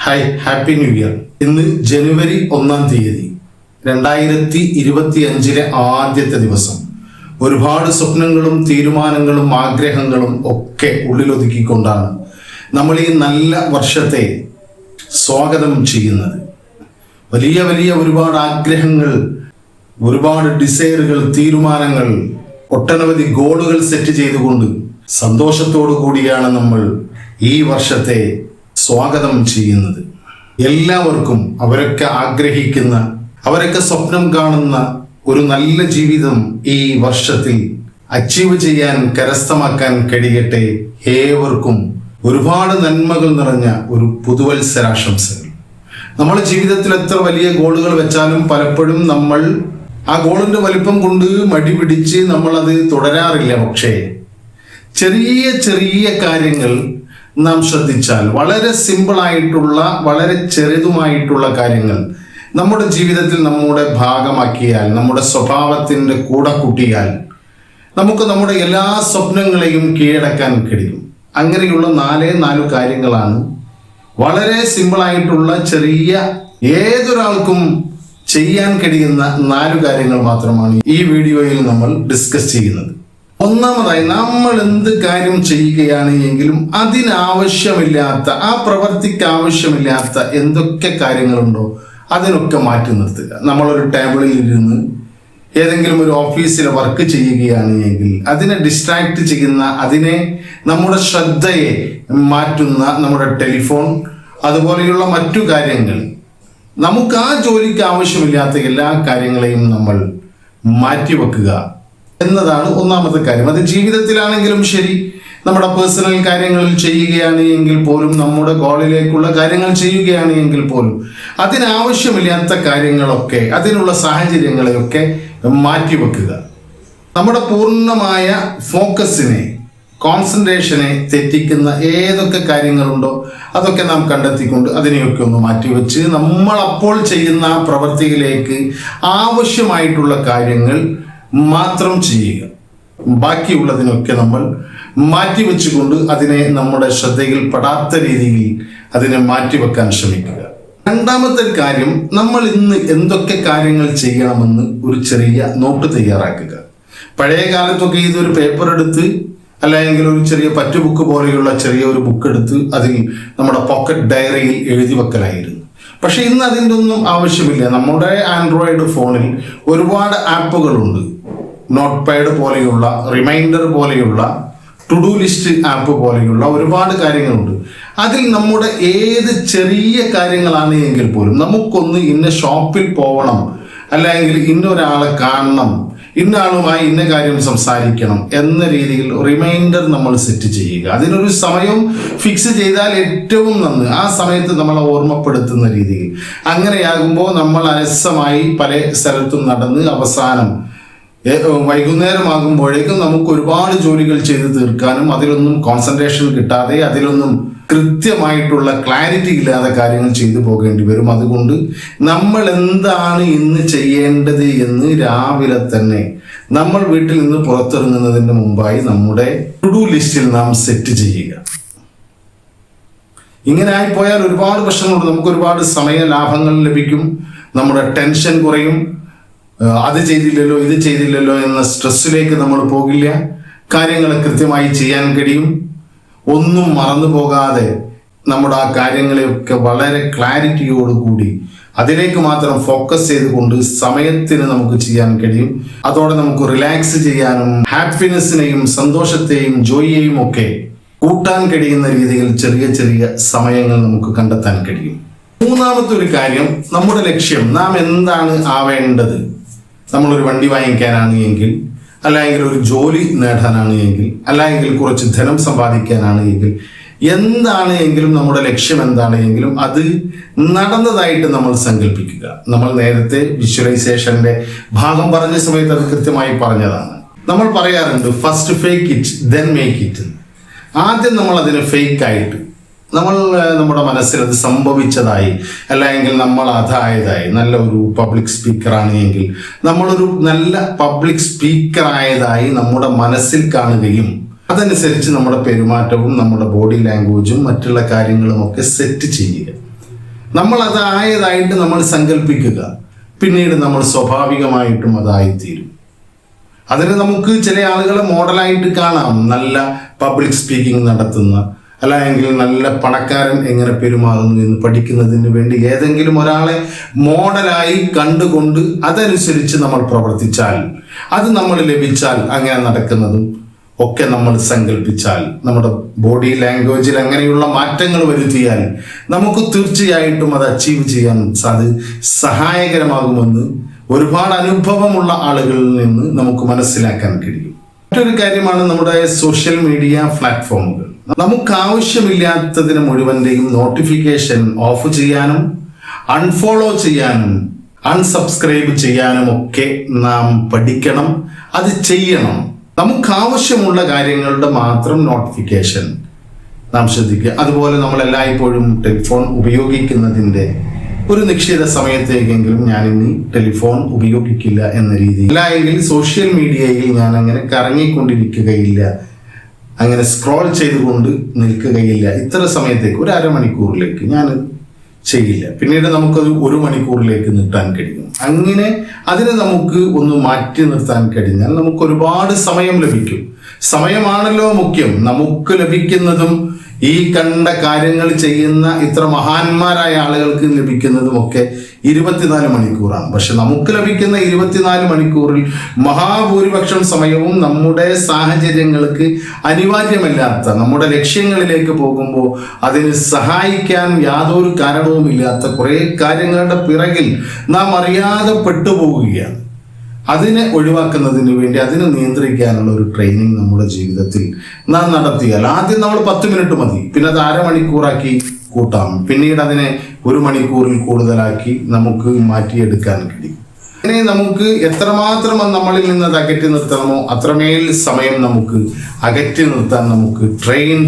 Hi, happy new year. ഇന്ന് ജനുവരി 1-ാം തീയതി 2025 ആദ്യത്തെ ദിവസം. ഒരുപാട് സ്വപ്നങ്ങളും തീരുമാനങ്ങളും ആഗ്രഹങ്ങളും ഒക്കെ ഉള്ളിലൊതുക്കിക്കൊണ്ടാണ് നമ്മൾ ഈ നല്ല വർഷത്തെ സ്വാഗതം ചെയ്യുന്നത്. വലിയ വലിയ ഒരുപാട് ആഗ്രഹങ്ങൾ, ഒരുപാട് ഡിസൈറുകൾ, തീരുമാനങ്ങൾ, ഒട്ടനവധി ഗോളുകൾ സെറ്റ് ചെയ്തുകൊണ്ട് സന്തോഷത്തോടു കൂടിയാണ് നമ്മൾ ഈ വർഷത്തെ സ്വാഗതം ചെയ്യുന്നത്. എല്ലാവർക്കും അവരൊക്കെ ആഗ്രഹിക്കുന്ന, അവരൊക്കെ സ്വപ്നം കാണുന്ന ഒരു നല്ല ജീവിതം ഈ വർഷത്തിൽ അച്ചീവ് ചെയ്യാൻ, കരസ്ഥമാക്കാൻ കഴിയട്ടെ. ഏവർക്കും ഒരുപാട് നന്മകൾ നിറഞ്ഞ ഒരു പുതുവത്സരാശംസകൾ. നമ്മൾ ജീവിതത്തിൽ എത്ര വലിയ ഗോളുകൾ വെച്ചാലും പലപ്പോഴും നമ്മൾ ആ ഗോളിന്റെ വലിപ്പം കൊണ്ട് മടി പിടിച്ച് നമ്മൾ അത് തുടരാറില്ല. പക്ഷേ ചെറിയ ചെറിയ കാര്യങ്ങൾ നാം ശ്രദ്ധിച്ചാൽ, വളരെ സിമ്പിളായിട്ടുള്ള, വളരെ ചെറുതുമായിട്ടുള്ള കാര്യങ്ങൾ നമ്മുടെ ജീവിതത്തിൽ നമ്മുടെ ഭാഗമാക്കിയാൽ, നമ്മുടെ സ്വഭാവത്തിൻ്റെ കൂടെ കൂട്ടിയാൽ നമുക്ക് നമ്മുടെ എല്ലാ സ്വപ്നങ്ങളെയും കീഴടക്കാൻ കഴിയും. അങ്ങനെയുള്ള നാല് കാര്യങ്ങളാണ്, വളരെ സിമ്പിളായിട്ടുള്ള, ചെറിയ, ഏതൊരാൾക്കും ചെയ്യാൻ കഴിയുന്ന 4 കാര്യങ്ങൾ മാത്രമാണ് ഈ വീഡിയോയിൽ നമ്മൾ ഡിസ്കസ് ചെയ്യുന്നത്. ഒന്നാമതായി, നമ്മൾ എന്ത് കാര്യം ചെയ്യുകയാണ് എങ്കിലും അതിനാവശ്യമില്ലാത്ത, ആ പ്രവൃത്തിക്ക് ആവശ്യമില്ലാത്ത എന്തൊക്കെ കാര്യങ്ങളുണ്ടോ അതിനൊക്കെ മാറ്റി നിർത്തുക. നമ്മളൊരു ടേബിളിൽ ഇരുന്ന് ഏതെങ്കിലും ഒരു ഓഫീസിലെ വർക്ക് ചെയ്യുകയാണ് എങ്കിൽ അതിനെ ഡിസ്ട്രാക്ട് ചെയ്യുന്ന, അതിനെ നമ്മുടെ ശ്രദ്ധയെ മാറ്റുന്ന നമ്മുടെ ടെലിഫോൺ, അതുപോലെയുള്ള മറ്റു കാര്യങ്ങൾ, നമുക്ക് ആ ജോലിക്ക് ആവശ്യമില്ലാത്ത എല്ലാ കാര്യങ്ങളെയും നമ്മൾ മാറ്റിവെക്കുക എന്നതാണ് ഒന്നാമത്തെ കാര്യം. അത് ജീവിതത്തിലാണെങ്കിലും ശരി, നമ്മുടെ പേഴ്സണൽ കാര്യങ്ങളിൽ ചെയ്യുകയാണ് എങ്കിൽ പോലും, നമ്മുടെ ഗോളിലേക്കുള്ള കാര്യങ്ങൾ ചെയ്യുകയാണ് എങ്കിൽ പോലും അതിനാവശ്യമില്ലാത്ത കാര്യങ്ങളൊക്കെ, അതിനുള്ള സാഹചര്യങ്ങളെയൊക്കെ മാറ്റിവെക്കുക. നമ്മുടെ പൂർണ്ണമായ ഫോക്കസിനെ, കോൺസെൻട്രേഷനെ തെറ്റിക്കുന്ന ഏതൊക്കെ കാര്യങ്ങളുണ്ടോ അതൊക്കെ നാം കണ്ടെത്തിക്കൊണ്ട് അതിനെയൊക്കെ ഒന്ന് മാറ്റിവെച്ച് നമ്മൾ അപ്പോൾ ചെയ്യുന്ന പ്രവൃത്തിയിലേക്ക് ആവശ്യമായിട്ടുള്ള കാര്യങ്ങൾ മാത്രം ചെയ്യുക. ബാക്കിയുള്ളതിനൊക്കെ നമ്മൾ മാറ്റിവെച്ചുകൊണ്ട് അതിനെ നമ്മുടെ ശ്രദ്ധയിൽ പെടാത്ത രീതിയിൽ അതിനെ മാറ്റിവെക്കാൻ ശ്രമിക്കുക. രണ്ടാമത്തെ കാര്യം, നമ്മൾ ഇന്ന് എന്തൊക്കെ കാര്യങ്ങൾ ചെയ്യണമെന്ന് ഒരു ചെറിയ നോട്ട് തയ്യാറാക്കുക. പഴയ കാലത്തൊക്കെ ഇതൊരു പേപ്പർ എടുത്ത്, അല്ലെങ്കിൽ ഒരു ചെറിയ പറ്റു ബുക്ക് പോലെയുള്ള ചെറിയ ഒരു ബുക്ക് എടുത്ത് അതിൽ നമ്മുടെ പോക്കറ്റ് ഡയറിയിൽ എഴുതി വെക്കലായിരുന്നു. പക്ഷെ ഇന്ന് അതിൻ്റെ ഒന്നും ആവശ്യമില്ല. നമ്മുടെ ആൻഡ്രോയിഡ് ഫോണിൽ ഒരുപാട് ആപ്പുകളുണ്ട്. നോട്ട് പാഡ് പോലെയുള്ള, റിമൈൻഡർ പോലെയുള്ള, ടു ഡു ലിസ്റ്റ് ആപ്പ് പോലെയുള്ള ഒരുപാട് കാര്യങ്ങളുണ്ട്. അതിൽ നമ്മുടെ ഏത് ചെറിയ കാര്യങ്ങളാണ് എങ്കിൽ പോലും നമുക്കൊന്ന് ഇന്ന ഷോപ്പിൽ പോകണം, അല്ലെങ്കിൽ ഇന്നൊരാളെ കാണണം, ഇന്ന ആളുമായി ഇന്ന കാര്യം സംസാരിക്കണം എന്ന രീതിയിൽ റിമൈൻഡർ നമ്മൾ സെറ്റ് ചെയ്യുക. അതിനൊരു സമയം ഫിക്സ് ചെയ്താൽ ഏറ്റവും നന്ന്. ആ സമയത്ത് നമ്മളെ ഓർമ്മപ്പെടുത്തുന്ന രീതിയിൽ. അങ്ങനെയാകുമ്പോൾ നമ്മൾ അലസമായി പല സ്ഥലത്തും നടന്ന് അവസാനം വൈകുന്നേരമാകുമ്പോഴേക്കും നമുക്ക് ഒരുപാട് ജോലികൾ ചെയ്ത് തീർക്കാനും അതിലൊന്നും കോൺസെൻട്രേഷൻ കിട്ടാതെ, അതിലൊന്നും കൃത്യമായിട്ടുള്ള ക്ലാരിറ്റി ഇല്ലാതെ കാര്യങ്ങൾ ചെയ്തു പോകേണ്ടി വരും. അതുകൊണ്ട് നമ്മൾ എന്താണ് ഇന്ന് ചെയ്യേണ്ടത് എന്ന് രാവിലെ തന്നെ നമ്മൾ വീട്ടിൽ നിന്ന് പുറത്തിറങ്ങുന്നതിന് മുമ്പായി നമ്മുടെ ടു ഡു ലിസ്റ്റിൽ നാം സെറ്റ് ചെയ്യുക. ഇങ്ങനെ ആയിപ്പോയാൽ ഒരുപാട് പ്രശ്നങ്ങളുണ്ട്. നമുക്ക് ഒരുപാട് സമയ ലാഭങ്ങൾ ലഭിക്കും, നമ്മുടെ ടെൻഷൻ കുറയും. അത് ചെയ്തില്ലല്ലോ, ഇത് ചെയ്തില്ലല്ലോ എന്ന സ്ട്രെസ്സിലേക്ക് നമ്മൾ പോകില്ല. കാര്യങ്ങൾ കൃത്യമായി ചെയ്യാൻ കഴിയും. ഒന്നും മറന്നു പോകാതെ നമ്മുടെ ആ കാര്യങ്ങളെയൊക്കെ വളരെ ക്ലാരിറ്റിയോടുകൂടി അതിലേക്ക് മാത്രം ഫോക്കസ് ചെയ്തുകൊണ്ട് സമയത്തിന് നമുക്ക് ചെയ്യാൻ കഴിയും. അതോടെ നമുക്ക് റിലാക്സ് ചെയ്യാനും ഹാപ്പിനെസ്സിനെയും സന്തോഷത്തെയും ജോയിയെയും ഒക്കെ കൂട്ടാൻ കഴിയുന്ന രീതിയിൽ ചെറിയ ചെറിയ സമയങ്ങൾ നമുക്ക് കണ്ടെത്താൻ കഴിയും. മൂന്നാമത്തെ ഒരു കാര്യം, നമ്മുടെ ലക്ഷ്യം, നാം എന്താണ് ആവേണ്ടത്. നമ്മളൊരു വണ്ടി വാങ്ങിക്കാനാണ് എങ്കിൽ, അല്ലെങ്കിൽ ഒരു ജോലി നേടാനാണ് എങ്കിൽ, അല്ലെങ്കിൽ കുറച്ച് ധനം സമ്പാദിക്കാനാണ് എങ്കിൽ, എന്താണ് എങ്കിലും നമ്മുടെ ലക്ഷ്യം എന്താണ് എങ്കിലും അത് നടന്നതായിട്ട് നമ്മൾ സങ്കല്പിക്കുക. നമ്മൾ നേരത്തെ വിഷ്വലൈസേഷന്റെ ഭാഗം പറഞ്ഞ സമയത്ത് അത് കൃത്യമായി പറഞ്ഞതാണ്. നമ്മൾ പറയാറുണ്ട്, first fake it then make it. ആദ്യം നമ്മൾ അതിനെ ഫേക്കായിട്ട്, നമ്മൾ നമ്മുടെ മനസ്സിൽ അത് സംഭവിച്ചതായി, അല്ലെങ്കിൽ നമ്മൾ അതായതായി, നല്ല ഒരു പബ്ലിക് സ്പീക്കറാണ് എങ്കിൽ നമ്മളൊരു നല്ല പബ്ലിക് സ്പീക്കറായതായി നമ്മുടെ മനസ്സിൽ കാണുകയും അതനുസരിച്ച് നമ്മുടെ പെരുമാറ്റവും നമ്മുടെ ബോഡി ലാംഗ്വേജും മറ്റുള്ള കാര്യങ്ങളും ഒക്കെ സെറ്റ് ചെയ്യുക. നമ്മൾ അതായതായിട്ട് നമ്മൾ സങ്കല്പിക്കുക, പിന്നീട് നമ്മൾ സ്വാഭാവികമായിട്ടും അതായിത്തീരും. അതിന് നമുക്ക് ചില ആളുകളെ മോഡലായിട്ട് കാണാം. നല്ല പബ്ലിക് സ്പീക്കിംഗ് നടത്തുന്ന, അല്ലെങ്കിൽ നല്ല പണക്കാരൻ എങ്ങനെ പെരുമാറുന്നു എന്ന് പഠിക്കുന്നതിന് വേണ്ടി ഏതെങ്കിലും ഒരാളെ മോഡലായി കണ്ടുകൊണ്ട് അതനുസരിച്ച് നമ്മൾ പ്രവർത്തിച്ചാൽ, അത് നമ്മൾ ലഭിച്ചാൽ, അങ്ങനെ നടക്കുന്നതും ഒക്കെ നമ്മൾ സങ്കല്പിച്ചാൽ, നമ്മുടെ ബോഡി ലാംഗ്വേജിൽ അങ്ങനെയുള്ള മാറ്റങ്ങൾ വരുത്തിയാൽ നമുക്ക് തീർച്ചയായിട്ടും അത് അച്ചീവ് ചെയ്യാൻ സഹായകരമാകുമെന്ന് ഒരുപാട് അനുഭവമുള്ള ആളുകളിൽ നിന്ന് നമുക്ക് മനസ്സിലാക്കാൻ കഴിയും. മറ്റൊരു കാര്യമാണ് നമ്മുടെ സോഷ്യൽ മീഡിയ പ്ലാറ്റ്ഫോമുകൾ. നമുക്ക് ആവശ്യമില്ലാത്തതിന് മുഴുവൻ്റെയും നോട്ടിഫിക്കേഷൻ ഓഫ് ചെയ്യാനും അൺഫോളോ ചെയ്യാനും അൺസബ്സ്ക്രൈബ് ചെയ്യാനും ഒക്കെ നാം പഠിക്കണം. അത് ചെയ്യണം. നമുക്ക് ആവശ്യമുള്ള കാര്യങ്ങളുടെ മാത്രം നോട്ടിഫിക്കേഷൻ നാം ശ്രദ്ധിക്കുക. അതുപോലെ നമ്മൾ എല്ലായ്പ്പോഴും ടെലിഫോൺ ഉപയോഗിക്കുന്നതിൻ്റെ ഒരു നിശ്ചിത സമയത്തേക്കെങ്കിലും ഞാനിനി ടെലിഫോൺ ഉപയോഗിക്കില്ല എന്ന രീതിയിൽ, അല്ല എങ്കിൽ സോഷ്യൽ മീഡിയയിൽ ഞാൻ അങ്ങനെ കറങ്ങിക്കൊണ്ടിരിക്കുകയില്ല, അങ്ങനെ സ്ക്രോൾ ചെയ്തുകൊണ്ട് നിൽക്കുകയില്ല. ഇത്ര സമയത്തേക്ക്, ഒരു അരമണിക്കൂറിലേക്ക് ഞാൻ ചെയ്യില്ല. പിന്നീട് നമുക്കത് 1 മണിക്കൂറിലേക്ക് നീട്ടാൻ കഴിയും. അങ്ങനെ അതിനെ നമുക്ക് ഒന്ന് മാറ്റി നിർത്താൻ കഴിഞ്ഞാൽ നമുക്ക് ഒരുപാട് സമയം ലഭിക്കും. സമയമാണല്ലോ മുഖ്യം. നമുക്ക് ലഭിക്കുന്നതും ഈ കണ്ട കാര്യങ്ങൾ ചെയ്യുന്ന ഇത്ര മഹാന്മാരായ ആളുകൾക്ക് ലഭിക്കുന്നതുമൊക്കെ 24 മണിക്കൂറാണ്. പക്ഷെ നമുക്ക് ലഭിക്കുന്ന 24 മണിക്കൂറിൽ മഹാഭൂരിപക്ഷം സമയവും നമ്മുടെ സാഹചര്യങ്ങൾക്ക് അനിവാര്യമല്ലാത്ത, നമ്മുടെ ലക്ഷ്യങ്ങളിലേക്ക് പോകുമ്പോൾ അതിന് സഹായിക്കാൻ യാതൊരു കാരണവുമില്ലാത്ത കുറേ കാര്യങ്ങളുടെ പിറകിൽ നാം അറിയാതെ പെട്ടുപോവുകയാണ്. അതിനെ ഒഴിവാക്കുന്നതിന് വേണ്ടി, അതിനെ നിയന്ത്രിക്കാനുള്ള ഒരു ട്രെയിനിങ് നമ്മുടെ ജീവിതത്തിൽ നാം നടത്തിയാൽ, ആദ്യം നമ്മൾ 10 മിനിറ്റ് മതി, പിന്നെ അത് അരമണിക്കൂറാക്കി കൂട്ടാം, പിന്നീട് അതിനെ 1 മണിക്കൂറിൽ കൂടുതലാക്കി നമുക്ക് മാറ്റിയെടുക്കാൻ കഴിയും. അങ്ങനെ നമുക്ക് എത്രമാത്രം നമ്മളിൽ നിന്ന് അത് അകറ്റി നിർത്തണമോ അത്രമേൽ സമയം നമുക്ക് അകറ്റി നിർത്താൻ നമുക്ക് ട്രെയിൻ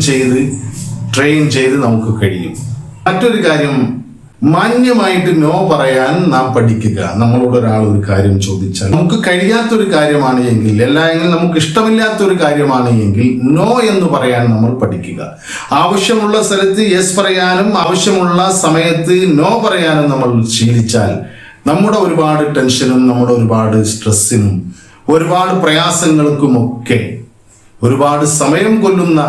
ചെയ്ത് നമുക്ക് കഴിയും. മറ്റൊരു കാര്യം, മാന്യമായിട്ട് നോ പറയാൻ നാം പഠിക്കുക. നമ്മളോട് ഒരാൾ ഒരു കാര്യം ചോദിച്ചാൽ നമുക്ക് കഴിയാത്തൊരു കാര്യമാണ് എങ്കിൽ, അല്ലെങ്കിൽ നമുക്ക് ഇഷ്ടമില്ലാത്തൊരു കാര്യമാണ് എങ്കിൽ നോ എന്ന് പറയാൻ നമ്മൾ പഠിക്കുക. ആവശ്യമുള്ള സ്ഥലത്ത് യെസ് പറയാനും ആവശ്യമുള്ള സമയത്ത് നോ പറയാനും നമ്മൾ ശീലിച്ചാൽ നമ്മുടെ ഒരുപാട് ടെൻഷനും നമ്മുടെ ഒരുപാട് സ്ട്രെസ്സിനും ഒരുപാട് പ്രയാസങ്ങൾക്കുമൊക്കെ, ഒരുപാട് സമയം കൊല്ലുന്ന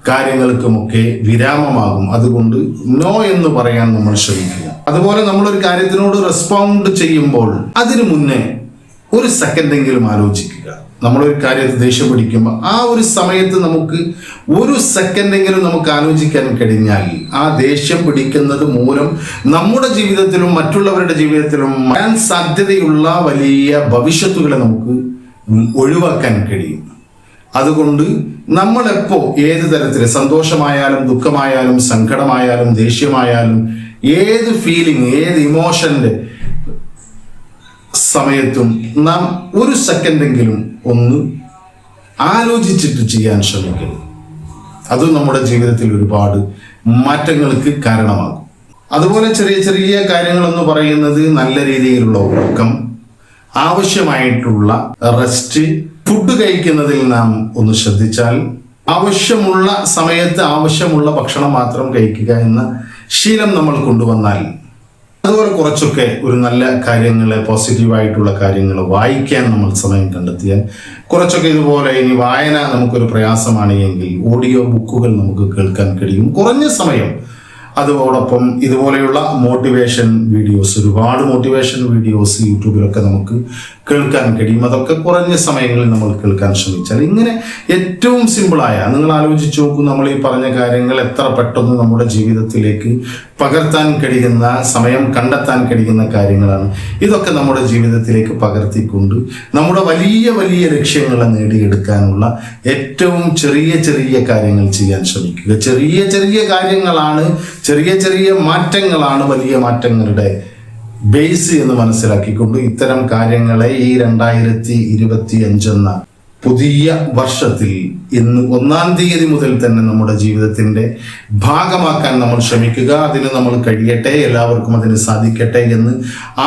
കാര്യങ്ങൾക്കുമൊക്കെ വിരാമമാകും. അതുകൊണ്ട് നോ എന്ന് പറയാൻ നമ്മൾ ശ്രമിക്കുക. അതുപോലെ നമ്മളൊരു കാര്യത്തിനോട് റെസ്പോണ്ട് ചെയ്യുമ്പോൾ അതിനു മുന്നേ ഒരു സെക്കൻഡെങ്കിലും ആലോചിക്കുക. നമ്മളൊരു കാര്യത്തിൽ ദേഷ്യം പിടിക്കുമ്പോൾ ആ ഒരു സമയത്ത് നമുക്ക് ഒരു സെക്കൻഡെങ്കിലും നമുക്ക് ആലോചിക്കാൻ കഴിഞ്ഞാൽ ആ ദേഷ്യം പിടിക്കുന്നത് മൂലം നമ്മുടെ ജീവിതത്തിലും മറ്റുള്ളവരുടെ ജീവിതത്തിലും വരാൻ സാധ്യതയുള്ള വലിയ ഭവിഷ്യത്തുകളെ നമുക്ക് ഒഴിവാക്കാൻ കഴിയും. അതുകൊണ്ട് നമ്മളെപ്പോ ഏത് തരത്തിൽ, സന്തോഷമായാലും ദുഃഖമായാലും സങ്കടമായാലും ദേഷ്യമായാലും ഏത് ഫീലിംഗ്, ഏത് ഇമോഷന്റെ സമയത്തും നാം ഒരു സെക്കൻഡെങ്കിലും ഒന്ന് ആലോചിച്ചിട്ട് ചെയ്യാൻ ശ്രമിക്കണം. അത് നമ്മുടെ ജീവിതത്തിൽ ഒരുപാട് മാറ്റങ്ങൾക്ക് കാരണമാകും. അതുപോലെ ചെറിയ ചെറിയ കാര്യങ്ങളെന്ന് പറയുന്നത് നല്ല രീതിയിലുള്ള ഉറക്കം, ആവശ്യമായിട്ടുള്ള റെസ്റ്റ്, ഫുഡ് കഴിക്കുന്നതിൽ നാം ഒന്ന് ശ്രദ്ധിച്ചാൽ, ആവശ്യമുള്ള സമയത്ത് ആവശ്യമുള്ള ഭക്ഷണം മാത്രം കഴിക്കുക എന്ന ശീലം നമ്മൾ കൊണ്ടുവന്നാൽ, അതുപോലെ കുറച്ചൊക്കെ ഒരു നല്ല കാര്യങ്ങളെ, പോസിറ്റീവായിട്ടുള്ള കാര്യങ്ങൾ വായിക്കാൻ നമ്മൾ സമയം കണ്ടെത്തിയാൽ, കുറച്ചൊക്കെ ഇതുപോലെ, ഇനി വായന നമുക്കൊരു പ്രയാസമാണ് എങ്കിൽ ഓഡിയോ ബുക്കുകൾ നമുക്ക് കേൾക്കാൻ കഴിയും കുറഞ്ഞ സമയം. അതോടൊപ്പം ഇതുപോലെയുള്ള മോട്ടിവേഷൻ വീഡിയോസ്, ഒരുപാട് മോട്ടിവേഷൻ വീഡിയോസ് യൂട്യൂബിലൊക്കെ നമുക്ക് കേൾക്കാൻ കഴിയും. അതൊക്കെ കുറഞ്ഞ സമയങ്ങളിൽ നമ്മൾ കേൾക്കാൻ ശ്രമിച്ചാൽ, ഇങ്ങനെ ഏറ്റവും സിമ്പിളായ, നിങ്ങൾ ആലോചിച്ച് നോക്കൂ, നമ്മൾ ഈ പറഞ്ഞ കാര്യങ്ങൾ എത്ര പെട്ടെന്ന് നമ്മുടെ ജീവിതത്തിലേക്ക് പകർത്താൻ കഴിയുന്ന, സമയം കണ്ടെത്താൻ കഴിയുന്ന കാര്യങ്ങളാണ്. ഇതൊക്കെ നമ്മുടെ ജീവിതത്തിലേക്ക് പകർത്തിക്കൊണ്ട് നമ്മുടെ വലിയ വലിയ ലക്ഷ്യങ്ങളെ നേടിയെടുക്കാനുള്ള ഏറ്റവും ചെറിയ ചെറിയ കാര്യങ്ങൾ ചെയ്യാൻ ശ്രമിക്കുക. ചെറിയ ചെറിയ കാര്യങ്ങളാണ്, ചെറിയ ചെറിയ മാറ്റങ്ങളാണ് വലിയ മാറ്റങ്ങളുടെ ബേസ് എന്ന് മനസ്സിലാക്കിക്കൊണ്ട് ഇത്തരം കാര്യങ്ങളെ ഈ 2025 എന്ന പുതിയ വർഷത്തിൽ ഇന്ന് 1-ാം തീയതി മുതൽ തന്നെ നമ്മുടെ ജീവിതത്തിൻ്റെ ഭാഗമാക്കാൻ നമ്മൾ ശ്രമിക്കുക. അതിന് നമ്മൾ കഴിയട്ടെ, എല്ലാവർക്കും അതിന് സാധിക്കട്ടെ എന്ന്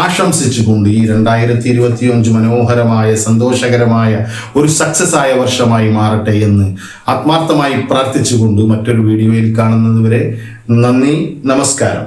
ആശംസിച്ചുകൊണ്ട് ഈ 2025 മനോഹരമായ, സന്തോഷകരമായ ഒരു സക്സസ് ആയ വർഷമായി മാറട്ടെ എന്ന് ആത്മാർത്ഥമായി പ്രാർത്ഥിച്ചുകൊണ്ട് മറ്റൊരു വീഡിയോയിൽ കാണുന്നത് വരെ നന്ദി, നമസ്കാരം.